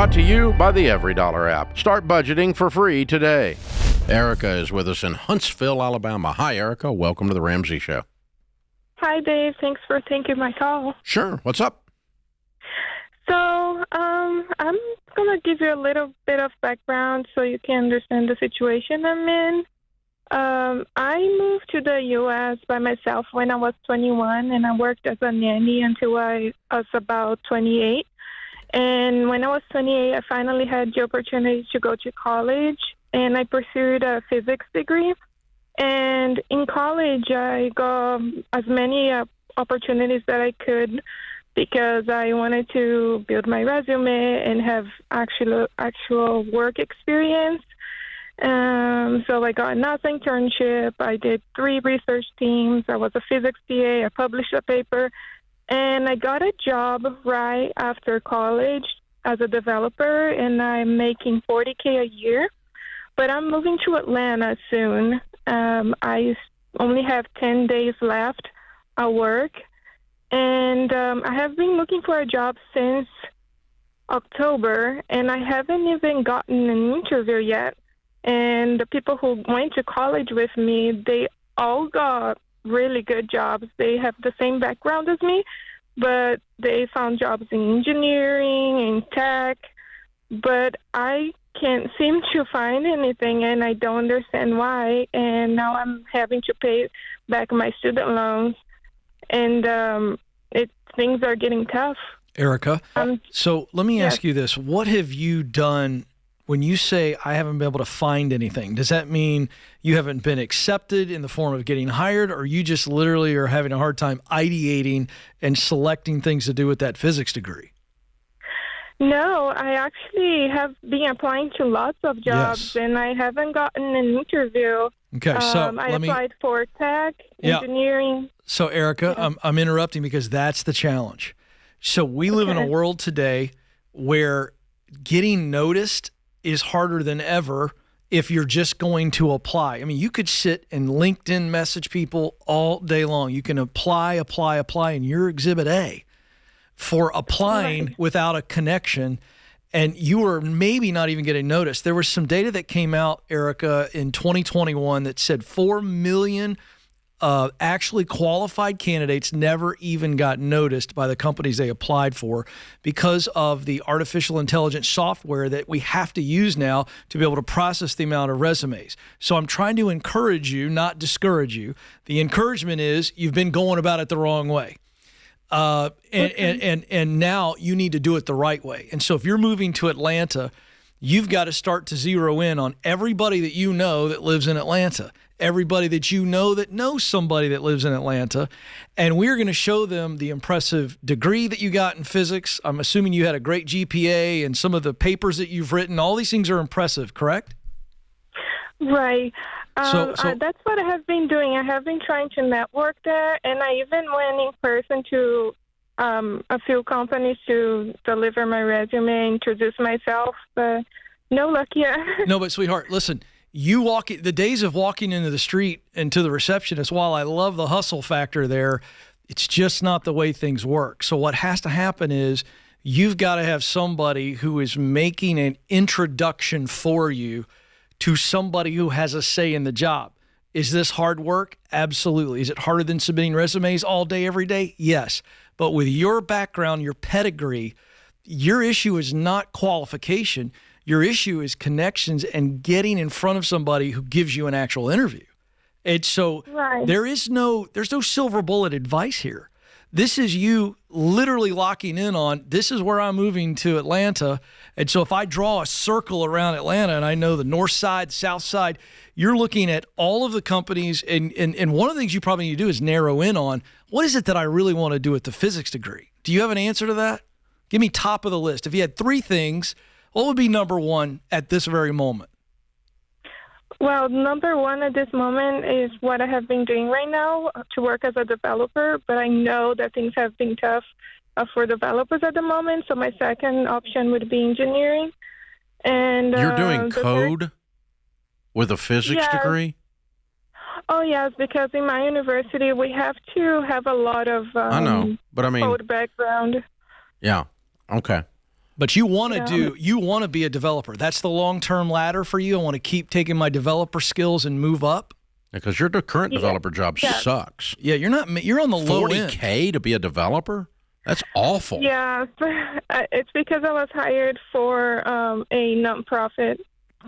Brought to you by the Every Dollar app. Start budgeting for free today. Erica is with us in Huntsville, Alabama. Hi, Erica. Welcome to the Ramsey Show. Hi, Dave. Thanks for taking my call. Sure. What's up? So, I'm going to give you a little bit of background so you can understand the situation I'm in. I moved to the U.S. by myself when I was 21, and I worked as a nanny until I was about 28. And when I was 28, I finally had the opportunity to go to college, and I pursued a physics degree. And in college, I got as many opportunities that I could because I wanted to build my resume and have actual work experience. So I got a NASA internship. I did 3 research teams. I was a physics TA. I published a paper. And I got a job right after college as a developer, and I'm making $40K a year. But I'm moving to Atlanta soon. I only have 10 days left at work. And I have been looking for a job since October, and I haven't even gotten an interview yet. And the people who went to college with me, they all got really good jobs. They have the same background as me, but they found jobs in engineering, in tech. But I can't seem to find anything, and I don't understand why. And now I'm having to pay back my student loans, and things are getting tough. Erica, so let me ask you this. What have you done when you say, I haven't been able to find anything? Does that mean you haven't been accepted in the form of getting hired, or you just literally are having a hard time ideating and selecting things to do with that physics degree? No, I actually have been applying to lots of jobs, and I haven't gotten an interview. Okay, so I applied for tech, engineering. So, Erica, I'm interrupting because that's the challenge. So we live in a world today where getting noticed is harder than ever if you're just going to apply. I mean, you could sit and LinkedIn message people all day long. You can apply, and you're Exhibit A for applying without a connection, and you are maybe not even getting noticed. There was some data that came out, Erica, in 2021 that said 4 million actually qualified candidates never even got noticed by the companies they applied for because of the artificial intelligence software that we have to use now to be able to process the amount of resumes. So I'm trying to encourage you, not discourage you. The encouragement is you've been going about it the wrong way. And now you need to do it the right way. And so if you're moving to Atlanta, you've got to start to zero in on everybody that you know that lives in Atlanta, everybody that you know that knows somebody that lives in Atlanta. And we're going to show them the impressive degree that you got in physics. I'm assuming you had a great GPA, and some of the papers that you've written. All these things are impressive, correct? Right. So that's what I have been doing. I have been trying to network there, and I even went in person to a few companies to deliver my resume, introduce myself, but no luck yet. No, but sweetheart, listen, the days of walking into the street and to the receptionist, while I love the hustle factor there, it's just not the way things work. So what has to happen is you've got to have somebody who is making an introduction for you to somebody who has a say in the job. Is this hard work? Absolutely. Is it harder than submitting resumes all day, every day? Yes. But with your background, your pedigree, your issue is not qualification. Your issue is connections and getting in front of somebody who gives you an actual interview. And so there's no silver bullet advice here. This is you literally locking in on, this is where I'm moving to Atlanta. And so if I draw a circle around Atlanta and I know the north side, south side, you're looking at all of the companies. And one of the things you probably need to do is narrow in on, what is it that I really want to do with the physics degree? Do you have an answer to that? Give me top of the list. If you had 3 things, what would be number 1 at this very moment? Well, number 1 at this moment is what I have been doing right now to work as a developer, but I know that things have been tough for developers at the moment, so my second option would be engineering. And you're doing code with a physics degree? Oh, yes, because in my university we have to have a lot of I know, but I mean, code background. Yeah, okay. But you want to be a developer. That's the long-term ladder for you. I want to keep taking my developer skills and move up. Because your current developer job sucks. Yeah, you're on the low end. $40K to be a developer? That's awful. Yeah, it's because I was hired for a nonprofit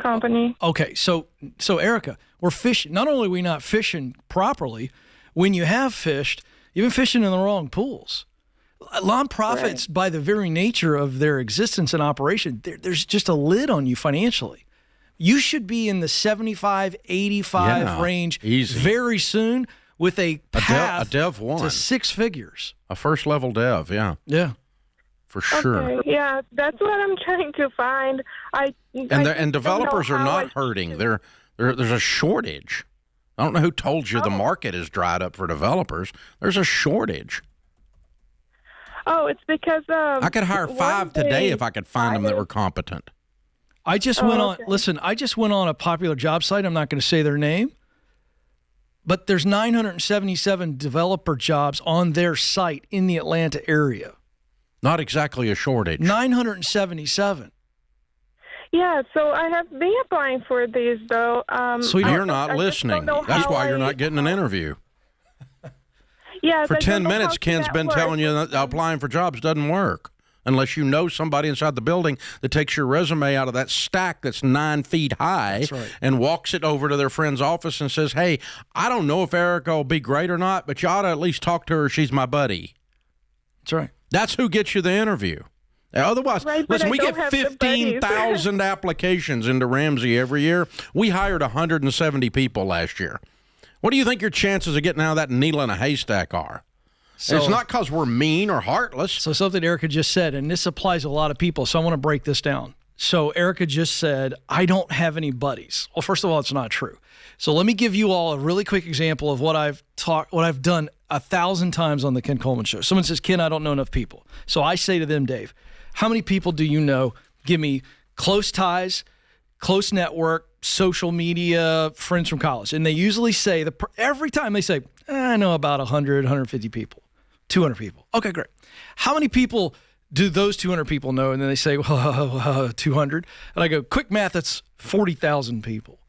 company. Okay, so Erica, we're fishing. Not only are we not fishing properly, when you have fished, you've been fishing in the wrong pools. Nonprofits, by the very nature of their existence and operation, there's just a lid on you financially. You should be in the 75, 85 range very soon with a path a dev one to six figures. A first-level dev, yeah. Yeah. For sure. Okay, yeah, that's what I'm trying to find. And developers are not hurting. There's a shortage. I don't know who told you the market is dried up for developers. There's a shortage. Oh, it's because I could hire 5 today if I could find them that were competent. I just went on a popular job site. I'm not going to say their name, but there's 977 developer jobs on their site in the Atlanta area. Not exactly a shortage. 977. Yeah, so I have been applying for these, though. So you're not listening. That's why you're not getting an interview. Yeah, for 10 minutes, Ken's been telling you that applying for jobs doesn't work unless you know somebody inside the building that takes your resume out of that stack that's 9 feet high and walks it over to their friend's office and says, hey, I don't know if Erica will be great or not, but you ought to at least talk to her. She's my buddy. That's right. That's who gets you the interview. Otherwise, listen, we get 15,000 applications into Ramsey every year. We hired 170 people last year. What do you think your chances of getting out of that needle in a haystack are? So, it's not because we're mean or heartless. So something Erica just said, and this applies to a lot of people, so I want to break this down. So Erica just said, I don't have any buddies. Well, first of all, it's not true. So let me give you all a really quick example of what I've done 1,000 times on the Ken Coleman Show. Someone says, Ken, I don't know enough people. So I say to them, Dave, how many people do you know? Give me close ties, close network, social media, friends from college. And they usually say, every time they say, I know about 100, 150 people, 200 people. Okay, great. How many people do those 200 people know? And then they say, well, 200. And I go, quick math, that's 40,000 people.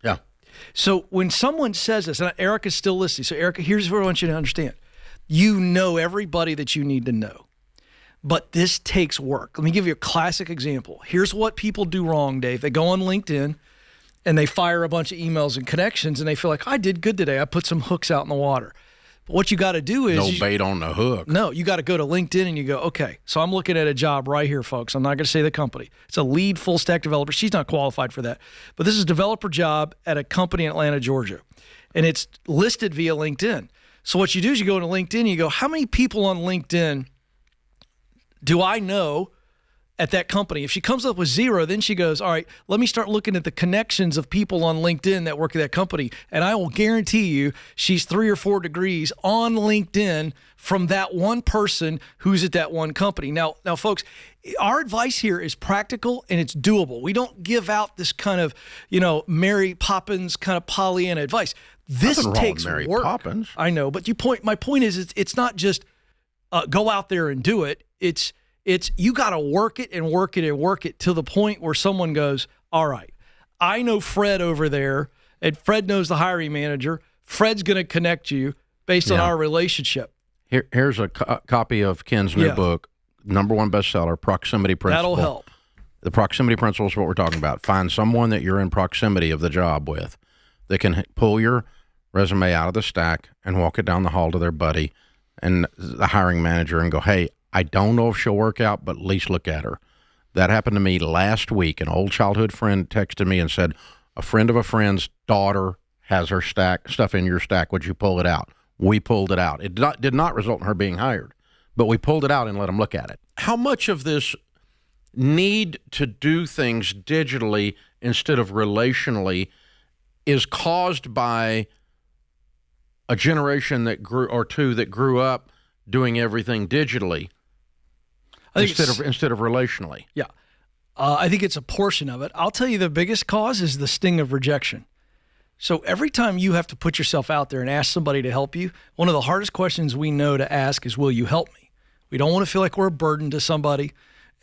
Yeah. So when someone says this, and Erica's still listening. So Erica, here's what I want you to understand. You know everybody that you need to know. But this takes work. Let me give you a classic example. Here's what people do wrong, Dave. They go on LinkedIn and they fire a bunch of emails and connections and they feel like, I did good today. I put some hooks out in the water. But what you got to do is... No bait on the hook. No, you got to go to LinkedIn and you go, okay, so I'm looking at a job right here, folks. I'm not going to say the company. It's a lead full stack developer. She's not qualified for that. But this is a developer job at a company in Atlanta, Georgia. And it's listed via LinkedIn. So what you do is you go to LinkedIn and you go, how many people on LinkedIn do I know at that company? If she comes up with 0, then she goes, all right, let me start looking at the connections of people on LinkedIn that work at that company. And I will guarantee you she's 3 or 4 degrees on LinkedIn from that one person who's at that one company. Now, folks, our advice here is practical and it's doable. We don't give out this kind of, Mary Poppins kind of Pollyanna advice. This takes Mary work. Poppins. I know, but my point is it's not just go out there and do it. It's you got to work it and work it and work it to the point where someone goes, all right, I know Fred over there, and Fred knows the hiring manager. Fred's going to connect you based on our relationship. Here's a copy of Ken's new book, #1 bestseller, Proximity Principle. That'll help. The proximity principle is what we're talking about. Find someone that you're in proximity of the job with that can pull your resume out of the stack and walk it down the hall to their buddy and the hiring manager and go, hey, I don't know if she'll work out, but at least look at her. That happened to me last week. An old childhood friend texted me and said, a friend of a friend's daughter has her stuff in your stack. Would you pull it out? We pulled it out. It did not result in her being hired, but we pulled it out and let them look at it. How much of this need to do things digitally instead of relationally is caused by a generation that grew up doing everything digitally instead of relationally? Yeah. I think it's a portion of it. I'll tell you the biggest cause is the sting of rejection. So every time you have to put yourself out there and ask somebody to help you, one of the hardest questions we know to ask is, will you help me? We don't want to feel like we're a burden to somebody.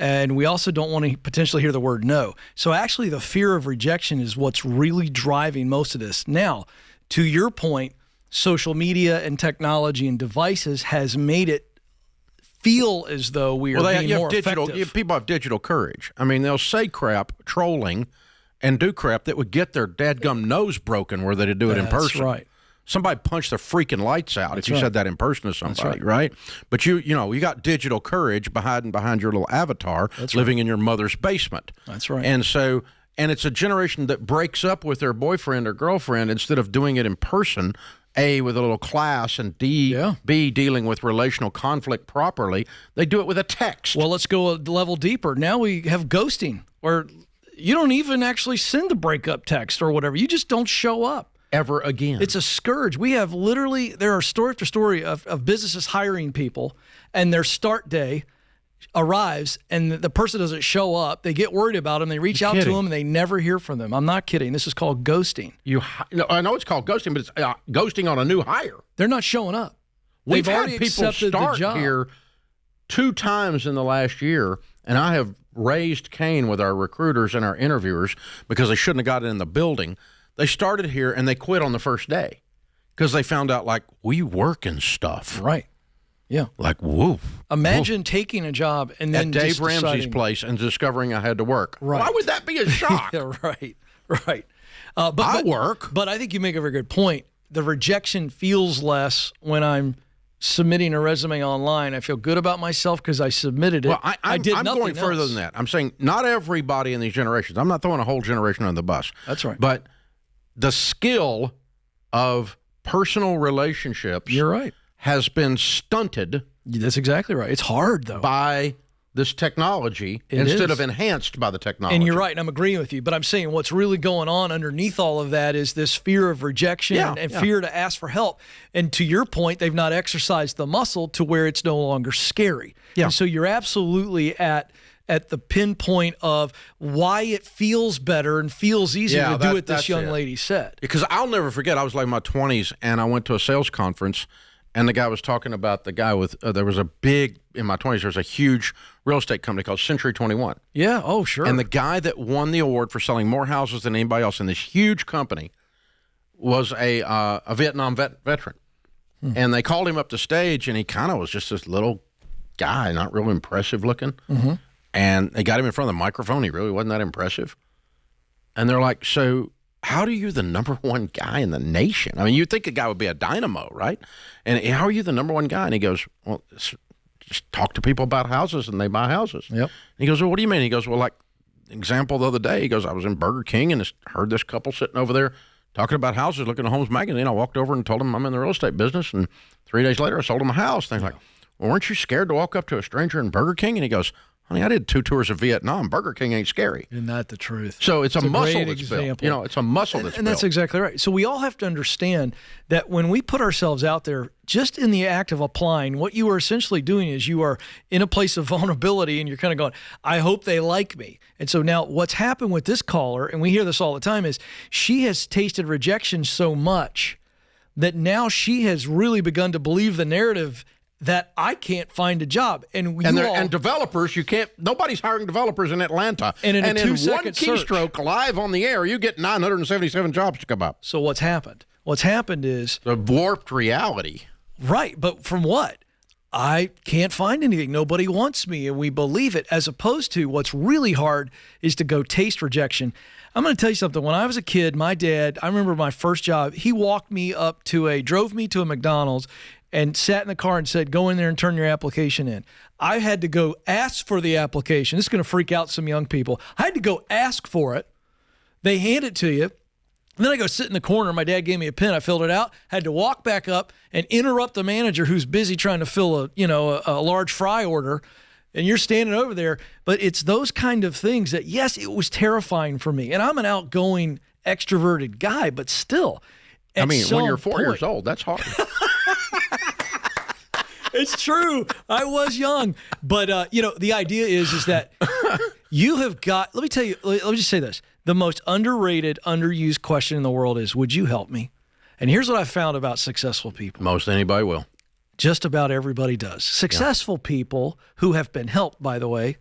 And we also don't want to potentially hear the word no. So actually the fear of rejection is what's really driving most of this. Now, to your point, social media and technology and devices has made it feel as though we are being more effective. People have digital courage. I mean, they'll say crap, trolling, and do crap that would get their dadgum nose broken where they'd do it in person. That's right. Somebody punched the freaking lights out if you said that in person to somebody, right? But you got digital courage behind your little avatar living in your mother's basement. That's right. And so, and it's a generation that breaks up with their boyfriend or girlfriend instead of doing it in person, A, with a little class, and B, dealing with relational conflict properly. They do it with a text. Well, let's go a level deeper. Now we have ghosting, where you don't even actually send the breakup text or whatever. You just don't show up. Ever again. It's a scourge. We have literally, there are story after story of businesses hiring people, and their start day arrives, and the person doesn't show up. They get worried about them. They reach out to them, and they never hear from them. I'm not kidding. This is called ghosting. I know it's called ghosting, but it's ghosting on a new hire. They're not showing up. We've They've had already people accepted start the job. here 2 times in the last year, and I have raised Cain with our recruiters and our interviewers because they shouldn't have got it in the building. They started here, and they quit on the first day because they found out, like, we work and stuff. Right. Yeah. Like, whoa. Imagine taking a job and then at Dave just Ramsey's deciding, place and discovering I had to work. Right. Why would that be a shock? Yeah, right. But I work. But I think you make a very good point. The rejection feels less when I'm submitting a resume online. I feel good about myself because I submitted it. Well, I did I'm nothing going further else. than that. I'm saying not everybody in these generations. I'm not throwing a whole generation on the bus. That's right. But the skill of personal relationships You're right. has been stunted That's exactly right. It's hard, though. by this technology instead of enhanced by the technology. And you're right, and I'm agreeing with you. But I'm saying what's really going on underneath all of that is this fear of rejection and fear to ask for help. And to your point, they've not exercised the muscle to where it's no longer scary. Yeah. And so you're absolutely at the pinpoint of why it feels better and feels easier to do what this young lady said. Because I'll never forget, I was like in my 20s, and I went to a sales conference, and the guy was talking about the guy with, there was a big, in my 20s, there was a huge real estate company called Century 21. Yeah, oh, sure. And the guy that won the award for selling more houses than anybody else in this huge company was a Vietnam veteran. And they called him up to stage, and he kind of was just this little guy, not real impressive looking. Mm-hmm. And they got him in front of the microphone. He really wasn't that impressive. And they're like, so how are you the number one guy in the nation? I mean, you'd think a guy would be a dynamo, right? And how are you the number one guy? And he goes, well, just talk to people about houses, and they buy houses. Yep. And he goes, well, what do you mean? He goes, well, like, example the other day, he goes, I was in Burger King and heard this couple sitting over there talking about houses, looking at Homes magazine. I walked over and told them I'm in the real estate business, and 3 days later I sold them a house. And they're like, well, weren't you scared to walk up to a stranger in Burger King? And he goes, honey, I did 2 tours of Vietnam. Burger King ain't scary. Isn't that the truth? So it's a muscle great that's built. example. You know, it's a muscle that's built. And that's exactly right. So we all have to understand that when we put ourselves out there, just in the act of applying, what you are essentially doing is you are in a place of vulnerability, and you're kind of going, I hope they like me. And so now what's happened with this caller, and we hear this all the time, is she has tasted rejection so much that now she has really begun to believe the narrative that I can't find a job. And developers, you can't, nobody's hiring developers in Atlanta. And in a one 2-second keystroke live on the air, you get 977 jobs to come up. So what's happened? What's happened is The warped reality. Right, but from what? I can't find anything. Nobody wants me, and we believe it, as opposed to what's really hard is to go taste rejection. I'm going to tell you something. When I was a kid, my dad, I remember my first job, he drove me to a McDonald's and sat in the car and said, go in there and turn your application in. I had to go ask for the application. This is going to freak out some young people. I had to go ask for it. They hand it to you. And then I go sit in the corner. My dad gave me a pen. I filled it out. Had to walk back up and interrupt the manager who's busy trying to fill a large fry order. And you're standing over there. But it's those kind of things that, yes, it was terrifying for me. And I'm an outgoing, extroverted guy, but still. I mean, when you're 4 years old, that's hard. It's true. I was young. But, the idea is that you have got, let me tell you, let me just say this. The most underrated, underused question in the world is, would you help me? And here's what I found about successful people. Most anybody will. Just about everybody does. Successful people who have been helped, by the way,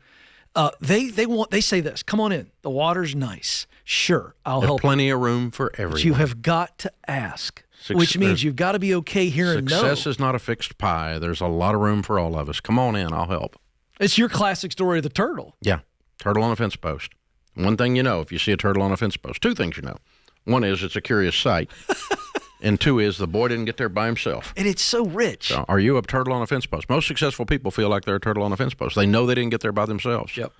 They say this. Come on in. The water's nice. Sure, I'll There's help. plenty of room for everyone. But you have got to ask, which means you've got to be okay hearing no. Success is not a fixed pie. There's a lot of room for all of us. Come on in. I'll help. It's your classic story of the turtle. Yeah. Turtle on a fence post. One thing you know if you see a turtle on a fence post. Two things you know. One is it's a curious sight. And two is the boy didn't get there by himself. And it's so rich. So are you a turtle on a fence post? Most successful people feel like they're a turtle on a fence post. They know they didn't get there by themselves. Yep.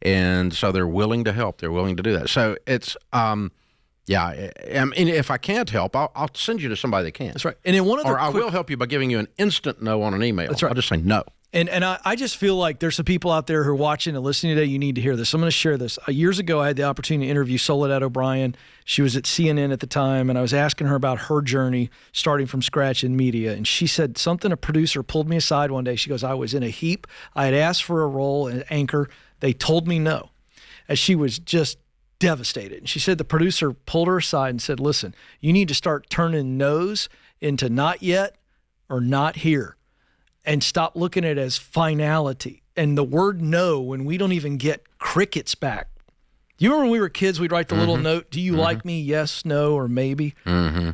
And so they're willing to help. They're willing to do that. So it's, yeah. I mean, if I can't help, I'll send you to somebody that can. That's right. And then I will help you by giving you an instant no on an email. That's right. I'll just say no. And I just feel like there's some people out there who are watching and listening today. You need to hear this. I'm going to share this. Years ago, I had the opportunity to interview Soledad O'Brien. She was at CNN at the time, and I was asking her about her journey starting from scratch in media. And she said something, a producer pulled me aside one day. She goes, I was in a heap. I had asked for a role as anchor. They told me no. And she was just devastated. And she said the producer pulled her aside and said, listen, you need to start turning no's into not yet or not here. And stop looking at it as finality. And the word no, when we don't even get crickets back. You remember when we were kids, we'd write the little note, do you like me? Yes, no, or maybe.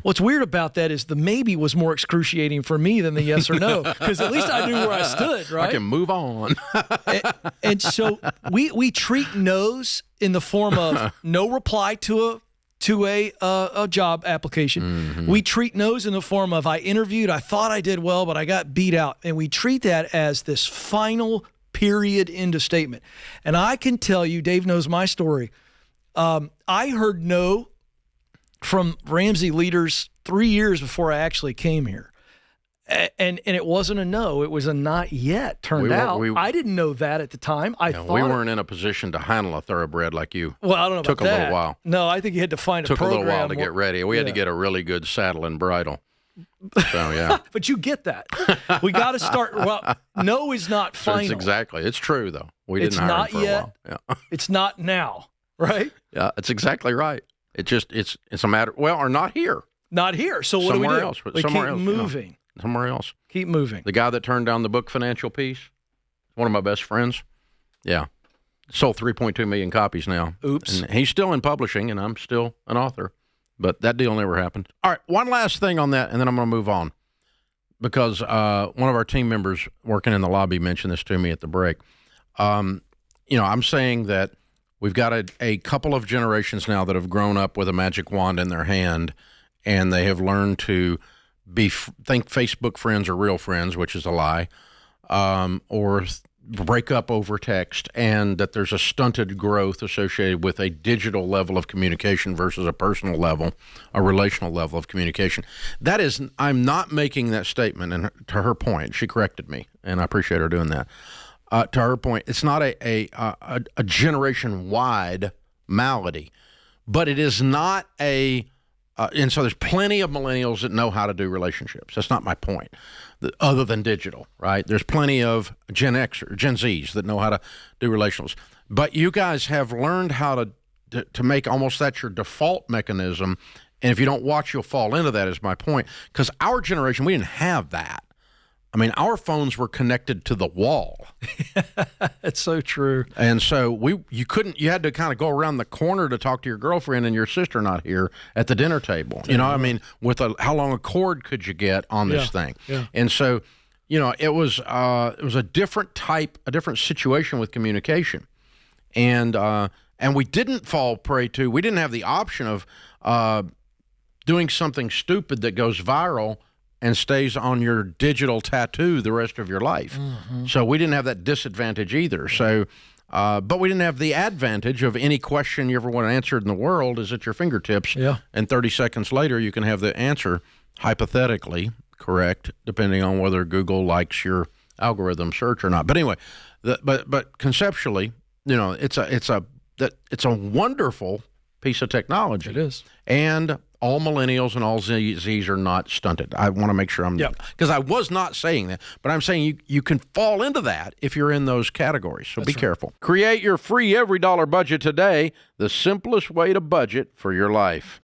What's weird about that is the maybe was more excruciating for me than the yes or no, because at least I knew where I stood, right? I can move on. and so we treat no's in the form of no reply to a job application. We treat no's in the form of I interviewed, I thought I did well, but I got beat out. And we treat that as this final period end of statement. And I can tell you, Dave knows my story. I heard no from Ramsey leaders 3 years before I actually came here. And it wasn't a no, it was a not yet, turned out. I didn't know that at the time. I thought we weren't in a position to handle a thoroughbred like you. Well, I don't know Took about that. a little while. No, I think you had to find a program. Took a little while to get ready. We had to get a really good saddle and bridle. So, yeah. But you get that. We got to start. Well, no is not final. Exactly. It's true, though. We didn't hire him for a while. Yeah. It's not now, right? Yeah, it's exactly right. It's a matter, well, or not here. Not here. So what somewhere do we do? Else, we somewhere keep else, moving. You know, somewhere else. Keep moving. The guy that turned down the book Financial Peace, one of my best friends. Yeah. Sold 3.2 million copies now. Oops. And he's still in publishing, and I'm still an author. But that deal never happened. All right, one last thing on that, and then I'm going to move on. Because one of our team members working in the lobby mentioned this to me at the break. I'm saying that we've got a couple of generations now that have grown up with a magic wand in their hand, and they have learned to think Facebook friends are real friends, which is a lie, or break up over text, and that there's a stunted growth associated with a digital level of communication versus a personal level, a relational level of communication. That is, I'm not making that statement, and to her point, she corrected me, and I appreciate her doing that. To her point, it's not a generation-wide malady, but it is not and so there's plenty of millennials that know how to do relationships. That's not my point, other than digital, right? There's plenty of Gen X or Gen Zs that know how to do relationals. But you guys have learned how to make almost that your default mechanism, and if you don't watch, you'll fall into that, is my point. Because our generation, we didn't have that. I mean, our phones were connected to the wall. That's so true. And so you had to kind of go around the corner to talk to your girlfriend and your sister not here at the dinner table. You know, I mean, how long a cord could you get on this thing? Yeah. And so, it was a different situation with communication. And we didn't fall prey to, we didn't have the option of doing something stupid that goes viral and stays on your digital tattoo the rest of your life. Mm-hmm. So we didn't have that disadvantage either. So, but we didn't have the advantage of any question you ever want answered in the world is at your fingertips. Yeah. And 30 seconds later, you can have the answer hypothetically correct, depending on whether Google likes your algorithm search or not. But anyway, but conceptually, it's a wonderful piece of technology. It is. And all millennials and all Zs are not stunted. I want to make sure because I was not saying that, but I'm saying you can fall into that if you're in those categories. So be careful. Create your free every dollar budget today, the simplest way to budget for your life.